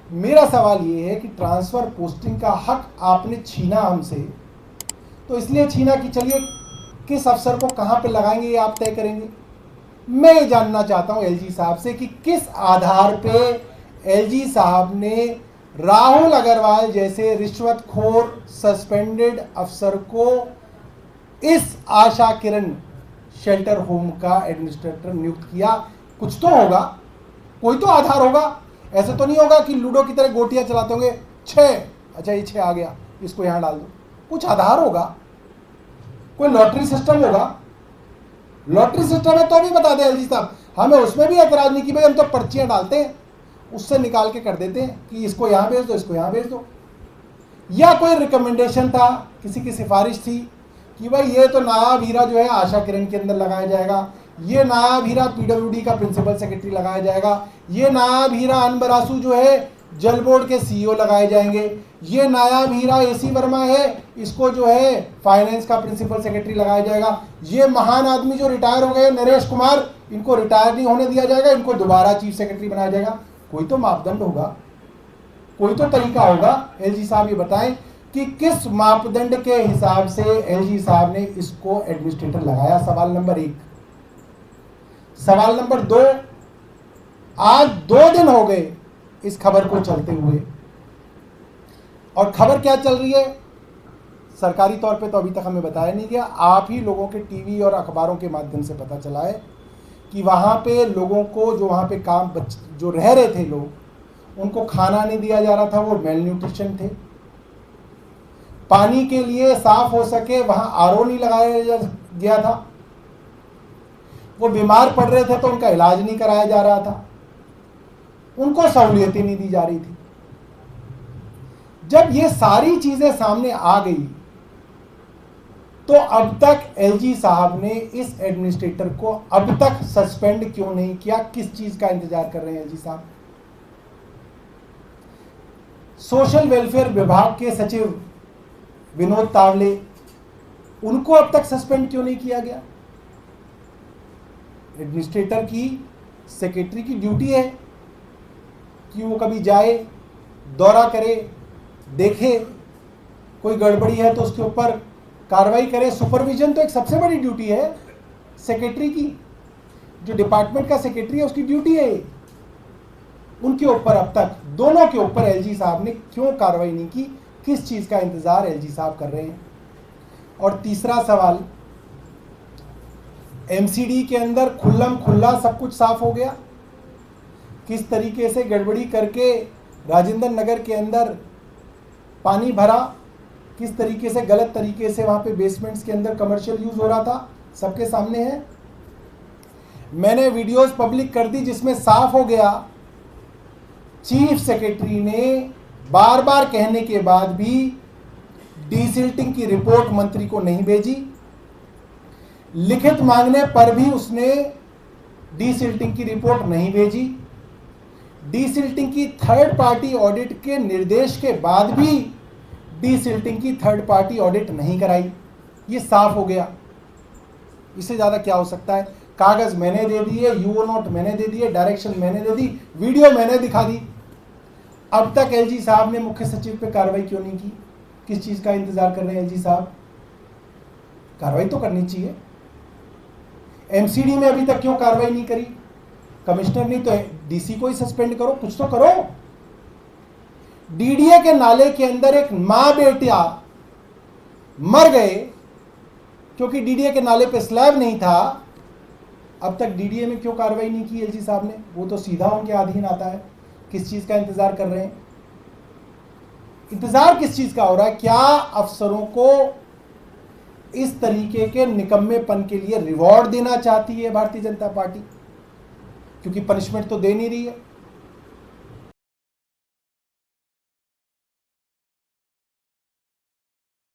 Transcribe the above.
मेरा सवाल ये है कि ट्रांसफ़र पोस्टिंग का हक आपने छीना हमसे, तो इसलिए छीना कि चलिए किस अफसर को कहाँ पे लगाएंगे ये आप तय करेंगे। मैं ये जानना चाहता हूँ एलजी साहब से कि किस आधार पे एलजी साहब ने राहुल अग्रवाल जैसे रिश्वतखोर सस्पेंडेड अफसर को इस आशा किरण शेल्टर होम का एडमिनिस्ट्रेटर नियुक्त किया। कुछ तो होगा, कोई तो आधार होगा। ऐसे तो नहीं होगा कि लूडो की तरह गोटियां चलाते होंगे, 6, अच्छा ये 6 आ गया, इसको यहां डाल दो। कुछ आधार होगा, कोई लॉटरी सिस्टम होगा। लॉटरी सिस्टम है तो भी बता दें एलजी साहब, हमें उसमें भी एतराज नहीं कि भाई हम तो पर्चियां डालते हैं, उससे निकाल के कर देते हैं कि इसको यहां भेज दो, इसको यहां भेज दो। या कोई रिकमेंडेशन था, किसी की सिफारिश थी कि भाई ये तो नायाब हीरा जो है आशा किरण के अंदर लगाया जाएगा, ये नायाब हीरा पीडब्ल्यूडी का प्रिंसिपल सेक्रेटरी लगाया जाएगा, ये नायाब हीरा अनबरासू जो है जल बोर्ड के सीईओ लगाए जाएंगे, ये नायाब हीरा एसी वर्मा है, इसको जो है फाइनेंस का प्रिंसिपल सेक्रेटरी लगाया जाएगा, ये महान आदमी जो रिटायर हो गए नरेश कुमार, इनको रिटायर नहीं होने दिया जाएगा, इनको दोबारा चीफ सेक्रेटरी बनाया जाएगा। कोई तो मापदंड होगा, कोई तो तरीका होगा। एलजी साहब ये बताएं कि किस मापदंड के हिसाब से एलजी साहब ने इसको एडमिनिस्ट्रेटर लगाया। सवाल नंबर 1। सवाल नंबर 2, आज 2 दिन हो गए इस खबर को चलते हुए, और खबर क्या चल रही है सरकारी तौर पे तो अभी तक हमें बताया नहीं गया। आप ही लोगों के टीवी और अखबारों के माध्यम से पता चला है कि वहां पे लोगों को जो वहां पे काम जो रह रहे थे लोग, उनको खाना नहीं दिया जा रहा था, वो मेल न्यूट्रिशन थे। पानी के लिए साफ हो सके वहां आरओ नहीं लगाया गया था, वो बीमार पड़ रहे थे तो उनका इलाज नहीं कराया जा रहा था, उनको सहूलियतें नहीं दी जा रही थी। जब ये सारी चीजें सामने आ गई तो अब तक एलजी साहब ने इस एडमिनिस्ट्रेटर को अब तक सस्पेंड क्यों नहीं किया? किस चीज का इंतजार कर रहे हैं एलजी साहब? सोशल वेलफेयर विभाग के सचिव विनोद तावले, उनको अब तक सस्पेंड क्यों नहीं किया गया? एडमिनिस्ट्रेटर की, सेक्रेटरी की ड्यूटी है कि वो कभी जाए, दौरा करे, देखे, कोई गड़बड़ी है तो उसके ऊपर कार्रवाई करे। सुपरविजन तो एक सबसे बड़ी ड्यूटी है सेक्रेटरी की, जो डिपार्टमेंट का सेक्रेटरी है उसकी ड्यूटी है। उनके ऊपर अब तक, दोनों के ऊपर एलजी साहब ने क्यों कार्रवाई नहीं की? किस चीज का इंतजार एलजी साहब कर रहे हैं? और तीसरा सवाल, एमसीडी के अंदर खुल्लम खुल्ला सब कुछ साफ हो गया, किस तरीके से गड़बड़ी करके राजेंद्र नगर के अंदर पानी भरा, किस तरीके से गलत तरीके से वहां पे बेसमेंट्स के अंदर कमर्शियल यूज हो रहा था, सबके सामने है। मैंने वीडियोस पब्लिक कर दी जिसमें साफ हो गया चीफ सेक्रेटरी ने बार बार कहने के बाद भी डीसिल्टिंग की रिपोर्ट मंत्री को नहीं भेजी, लिखित मांगने पर भी उसने डीसिल्टिंग की रिपोर्ट नहीं भेजी, डीसिल्टिंग की थर्ड पार्टी ऑडिट के निर्देश के बाद भी डीसिल्टिंग की थर्ड पार्टी ऑडिट नहीं कराई। ये साफ हो गया, इससे ज़्यादा क्या हो सकता है? कागज़ मैंने दे दिए, यूओ नोट मैंने दे दिए, डायरेक्शन मैंने दे दी, वीडियो मैंने दिखा दी। अब तक एलजी साहब ने मुख्य सचिव पे कार्रवाई क्यों नहीं की? किस चीज़ का इंतजार कर रहे हैं एलजी साहब? कार्रवाई तो करनी चाहिए। एमसीडी में अभी तक क्यों कार्रवाई नहीं करी? कमिश्नर नहीं तो डीसी को ही सस्पेंड करो, कुछ तो करो। डीडीए के नाले के अंदर एक मां बेटिया मर गए क्योंकि डीडीए के नाले पे स्लैब नहीं था। अब तक डीडीए में क्यों कार्रवाई नहीं की एलजी साहब ने? वो तो सीधा उनके अधीन आता है। किस चीज का इंतजार कर रहे हैं? इंतजार किस चीज का हो रहा है? क्या अफसरों को इस तरीके के निकम्मेपन के लिए रिवॉर्ड देना चाहती है भारतीय जनता पार्टी? क्योंकि पनिशमेंट तो दे नहीं रही है।